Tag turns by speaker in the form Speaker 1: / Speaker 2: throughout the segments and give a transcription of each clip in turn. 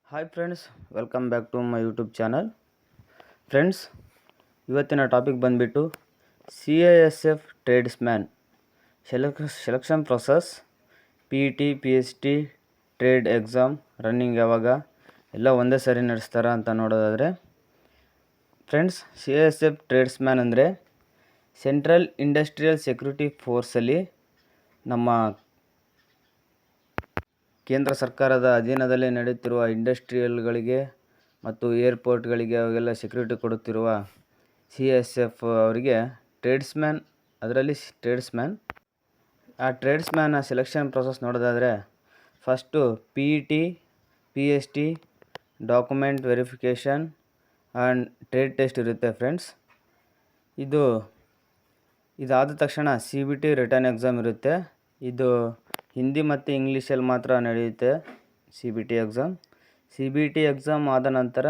Speaker 1: Hi friends, welcome back to my YouTube channel. Friends, ಇವತ್ತಿನ topic ಬಂದುಬಿಟ್ಟು CISF tradesman selection process, PET PST trade exam running ಯಾವಾಗ ಎಲ್ಲ ಒಂದೇ ಸರಿ ನಡೆಸ್ತಾರ ಅಂತ ನೋಡೋದಾದರೆ, ಫ್ರೆಂಡ್ಸ್, CISF ಟ್ರೇಡ್ಸ್ಮ್ಯಾನ್ ಅಂದರೆ ಸೆಂಟ್ರಲ್ ಇಂಡಸ್ಟ್ರಿಯಲ್ ಸೆಕ್ಯೂರಿಟಿ ಫೋರ್ಸಲ್ಲಿ ನಮ್ಮ ಕೇಂದ್ರ ಸರ್ಕಾರದ ಅಧೀನದಲ್ಲಿ ನಡೆಯುತ್ತಿರುವ ಇಂಡಸ್ಟ್ರಿಯಲ್ಗಳಿಗೆ ಮತ್ತು ಏರ್ಪೋರ್ಟ್ಗಳಿಗೆ ಅವೆಲ್ಲ ಸೆಕ್ಯೂರಿಟಿ ಕೊಡುತ್ತಿರುವ CISF ಅವರಿಗೆ ಟ್ರೇಡ್ಸ್ಮ್ಯಾನ್, ಅದರಲ್ಲಿ ಟ್ರೇಡ್ಸ್ಮ್ಯಾನ್. ಆ ಟ್ರೇಡ್ಸ್ಮ್ಯಾನ್ ಸೆಲೆಕ್ಷನ್ ಪ್ರೊಸೆಸ್ ನೋಡೋದಾದರೆ, first PET PST document verification and trade test ಇರುತ್ತೆ ಫ್ರೆಂಡ್ಸ್. ಇದಾದ ತಕ್ಷಣ CBT ರಿಟರ್ನ್ ಎಕ್ಸಾಮ್ ಇರುತ್ತೆ. ಇದು ಹಿಂದಿ ಮತ್ತು ಇಂಗ್ಲೀಷಲ್ಲಿ ಮಾತ್ರ ನಡೆಯುತ್ತೆ. CBT ಎಕ್ಸಾಮ್ ಆದ ನಂತರ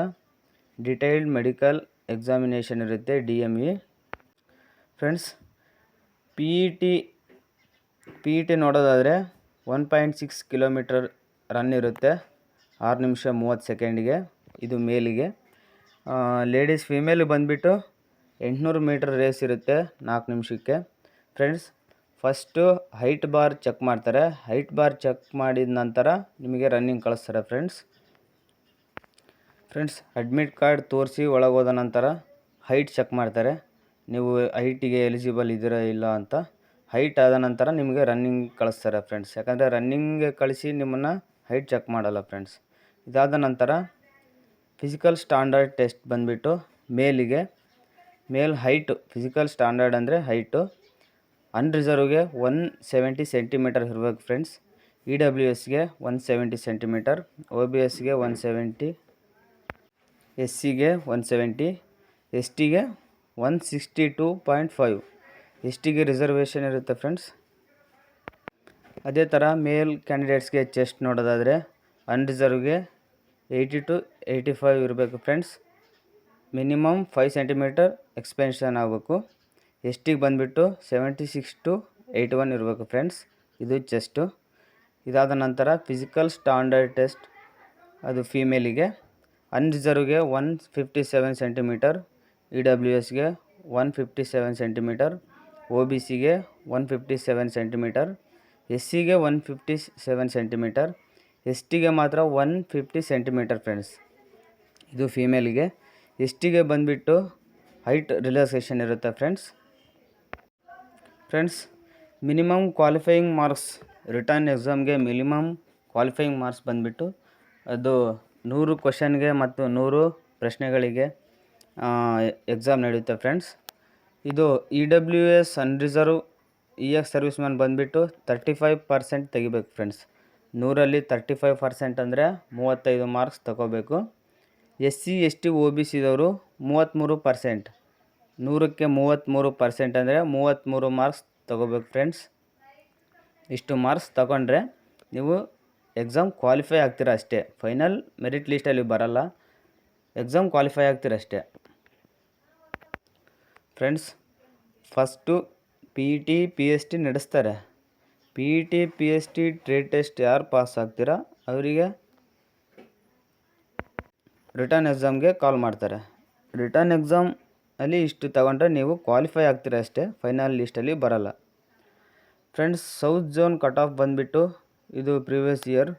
Speaker 1: ಡಿಟೈಲ್ಡ್ ಮೆಡಿಕಲ್ ಎಕ್ಸಾಮಿನೇಷನ್ ಇರುತ್ತೆ, DME. ಫ್ರೆಂಡ್ಸ್, PET ನೋಡೋದಾದರೆ 1.6 ಕಿಲೋಮೀಟರ್ ರನ್ ಇರುತ್ತೆ, 6 ನಿಮಿಷ 30 ಸೆಕೆಂಡಿಗೆ. ಇದು ಮೇಲಿಗೆ. ಲೇಡೀಸ್ ಫೀಮೇಲಿಗೆ ಬಂದುಬಿಟ್ಟು 800 ಮೀಟರ್ ರೇಸ್ ಇರುತ್ತೆ 4 ನಿಮಿಷಕ್ಕೆ. Friends, first height bar check ಮಾಡ್ತಾರೆ. ಹೈಟ್ ಬಾರ್ ಚೆಕ್ ಮಾಡಿದ ನಂತರ ನಿಮಗೆ ರನ್ನಿಂಗ್ ಕಳಿಸ್ತಾರೆ ಫ್ರೆಂಡ್ಸ್. ಅಡ್ಮಿಟ್ ಕಾರ್ಡ್ ತೋರಿಸಿ ಒಳಗೋದ ನಂತರ ಹೈಟ್ ಚೆಕ್ ಮಾಡ್ತಾರೆ, ನೀವು ಹೈಟಿಗೆ ಎಲಿಜಿಬಲ್ ಇದ್ದೀರಾ ಇಲ್ಲ ಅಂತ. ಹೈಟ್ ಆದ ನಂತರ ನಿಮಗೆ ರನ್ನಿಂಗ್ ಕಳಿಸ್ತಾರೆ ಫ್ರೆಂಡ್ಸ್. ಯಾಕಂದರೆ ರನ್ನಿಂಗ್ಗೆ ಕಳಿಸಿ ನಿಮ್ಮನ್ನು ಹೈಟ್ ಚೆಕ್ ಮಾಡಲ್ಲ ಫ್ರೆಂಡ್ಸ್. ಇದಾದ ನಂತರ ಫಿಸಿಕಲ್ ಸ್ಟ್ಯಾಂಡರ್ಡ್ ಟೆಸ್ಟ್ ಬಂದುಬಿಟ್ಟು ಮೇಲ್ ಹೈಟು, ಫಿಸಿಕಲ್ ಸ್ಟ್ಯಾಂಡರ್ಡ್ ಅಂದರೆ ಹೈಟು ಅನ್ರಿಸರ್ವ್ಗೆ 170 ಸೆಂಟಿಮೀಟರ್ ಇರಬೇಕು ಫ್ರೆಂಡ್ಸ್. EWSಗೆ 170 ಸೆಂಟಿಮೀಟರ್, OBSಗೆ 170, SCಗೆ 170, STಗೆ 162.5. STಗೆ ರಿಸರ್ವೇಷನ್ ಇರುತ್ತೆ ಫ್ರೆಂಡ್ಸ್. ಅದೇ ಥರ ಮೇಲ್ ಕ್ಯಾಂಡಿಡೇಟ್ಸ್ಗೆ ಚೆಸ್ಟ್ ನೋಡೋದಾದರೆ ಅನ್ರಿಸರ್ವ್ಗೆ 80 to 85 ಇರಬೇಕು ಫ್ರೆಂಡ್ಸ್. ಮಿನಿಮಮ್ 5 ಸೆಂಟಿಮೀಟರ್ ಎಕ್ಸ್ಪೆನ್ಷನ್ ಆಗಬೇಕು. STಗೆ ಬಂದುಬಿಟ್ಟು 76 to 81 ಇರಬೇಕು ಫ್ರೆಂಡ್ಸ್. ಇದು ಚೆಸ್ಟು. ಇದಾದ ನಂತರ ಫಿಸಿಕಲ್ ಸ್ಟ್ಯಾಂಡರ್ಡ್ ಟೆಸ್ಟ್, ಅದು ಫೀಮೇಲಿಗೆ. ಅನ್ರಿಸರ್ವ್ಗೆ 157 ಸೆಂಟಿಮೀಟರ್, EWSಗೆ 157 ಸೆಂಟಿಮೀಟರ್, OBCಗೆ 157 ಸೆಂಟಿಮೀಟರ್, SCಗೆ 157 ಸೆಂಟಿಮೀಟರ್, STಗೆ ಮಾತ್ರ 150 ಸೆಂಟಿಮೀಟರ್ ಫ್ರೆಂಡ್ಸ್. ಇದು ಫೀಮೇಲಿಗೆ. STಗೆ ಬಂದುಬಿಟ್ಟು ಹೈಟ್ ರಿಲ್ಯಾಕ್ಸೇಷನ್ ಇರುತ್ತೆ friends. Minimum qualifying marks, return ಎಕ್ಸಾಮ್ಗೆ ಮಿನಿಮಮ್ ಕ್ವಾಲಿಫೈಯಿಂಗ್ ಮಾರ್ಕ್ಸ್ ಬಂದುಬಿಟ್ಟು ಅದು 100 ಕ್ವಶನ್ಗೆ ಮತ್ತು 100 ಪ್ರಶ್ನೆಗಳಿಗೆ ಎಕ್ಸಾಮ್ ನಡೆಯುತ್ತೆ ಫ್ರೆಂಡ್ಸ್. ಇದು EWS ಅನ್ರಿಸರ್ವ್ EX ಸರ್ವಿಸ್ಮ್ಯಾನ್ ಬಂದುಬಿಟ್ಟು 35% ತೆಗಿಬೇಕು ಫ್ರೆಂಡ್ಸ್. 100ರಲ್ಲಿ 35% ಅಂದರೆ 35 ಮಾರ್ಕ್ಸ್ ತಗೋಬೇಕು. SC ST OBCದವರು 33%, 100ಕ್ಕೆ 33% ಅಂದರೆ 33 ಮಾರ್ಕ್ಸ್ ತಗೋಬೇಕು ಫ್ರೆಂಡ್ಸ್. ಇಷ್ಟು ಮಾರ್ಕ್ಸ್ ತಗೊಂಡ್ರೆ ನೀವು ಎಕ್ಸಾಮ್ ಕ್ವಾಲಿಫೈ ಆಗ್ತೀರ ಅಷ್ಟೇ. ಫೈನಲ್ ಮೆರಿಟ್ ಲಿಸ್ಟಲ್ಲಿ ಬರಲ್ಲ, ಎಕ್ಸಾಮ್ ಕ್ವಾಲಿಫೈ ಆಗ್ತೀರ ಅಷ್ಟೇ ಫ್ರೆಂಡ್ಸ್. ಫಸ್ಟು PET PST ನಡೆಸ್ತಾರೆ. PET PST ಟ್ರೇಡ್ ಟೆಸ್ಟ್ ಯಾರು ಪಾಸ್ ಆಗ್ತೀರಾ ಅವರಿಗೆ ರಿಟರ್ನ್ ಎಕ್ಸಾಮ್ಗೆ ಕಾಲ್ ಮಾಡ್ತಾರೆ. ರಿಟರ್ನ್ ಎಕ್ಸಾಮ್ ಅಲ್ಲಿ ಇಷ್ಟು ತಗೊಂಡ್ರೆ ನೀವು ಕ್ವಾಲಿಫೈ ಆಗ್ತೀರ ಅಷ್ಟೇ, ಫೈನಲ್ ಲಿಸ್ಟಲ್ಲಿ ಬರಲ್ಲ friends. South zone cut off ಬಂದುಬಿಟ್ಟು ಇದು ಪ್ರೀವಿಯಸ್ ಇಯರ್.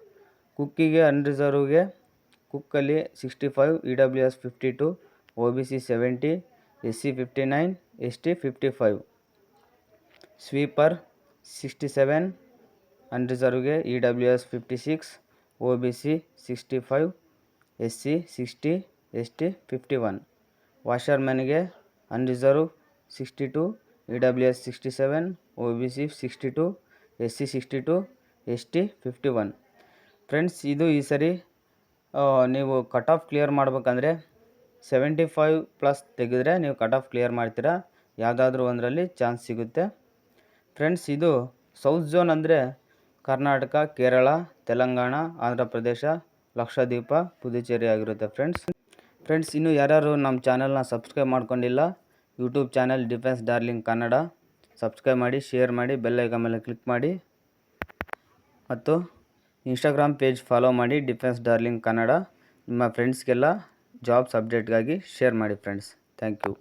Speaker 1: ಕುಕ್ಕಿಗೆ ಅನ್ರಿಸರ್ವ್ಗೆ ಕುಕ್ಕಲ್ಲಿ 65, EWS 52, OBC 70, SC 59, ST 55. Sweeper 67, ಅನ್ರಿಸರ್ವ್ಗೆ EWS 56, OBC 65, SC 60, ST 51. ವಾಷರ್ಮ್ಯಾನ್ಗೆ unreserved 62, EWS 67, OBC 62, SC 62, ST 51. Friends, ಇದು ಈ ಸರಿ ನೀವು ಕಟ್ ಆಫ್ ಕ್ಲಿಯರ್ ಮಾಡ್ಬೇಕಂದ್ರೆ 75+ ತೆಗೆದ್ರೆ ನೀವು ಕಟ್ ಆಫ್ ಕ್ಲಿಯರ್ ಮಾಡ್ತೀರಾ, ಯಾವುದಾದ್ರೂ ಒಂದರಲ್ಲಿ ಚಾನ್ಸ್ ಸಿಗುತ್ತೆ ಫ್ರೆಂಡ್ಸ್. ಇದು ಸೌತ್ ಝೋನ್ ಅಂದರೆ ಕರ್ನಾಟಕ, ಕೇರಳ, ತೆಲಂಗಾಣ, ಆಂಧ್ರ ಪ್ರದೇಶ, ಲಕ್ಷದ್ವೀಪ, ಪುದುಚೇರಿ ಆಗಿರುತ್ತೆ ಫ್ರೆಂಡ್ಸ್. ಇನ್ನೂ ಯಾರ್ಯಾರು ನಮ್ಮ ಚಾನಲ್ನ ಸಬ್ಸ್ಕ್ರೈಬ್ ಮಾಡ್ಕೊಂಡಿಲ್ಲ, YouTube channel defence darling Kannada subscribe ಮಾಡಿ, ಶೇರ್ ಮಾಡಿ, ಬೆಲ್ ಐಕಾನ್ ಮೇಲೆ ಕ್ಲಿಕ್ ಮಾಡಿ ಮತ್ತು ಇನ್ಸ್ಟಾಗ್ರಾಮ್ ಪೇಜ್ ಫಾಲೋ ಮಾಡಿ ಡಿಫೆನ್ಸ್ ಡಾರ್ಲಿಂಗ್ ಕನ್ನಡ. ನಿಮ್ಮ ಫ್ರೆಂಡ್ಸ್ಗೆಲ್ಲ ಜಾಬ್ಸ್ ಅಪ್ಡೇಟ್ಗಾಗಿ ಶೇರ್ ಮಾಡಿ ಫ್ರೆಂಡ್ಸ್. Thank you.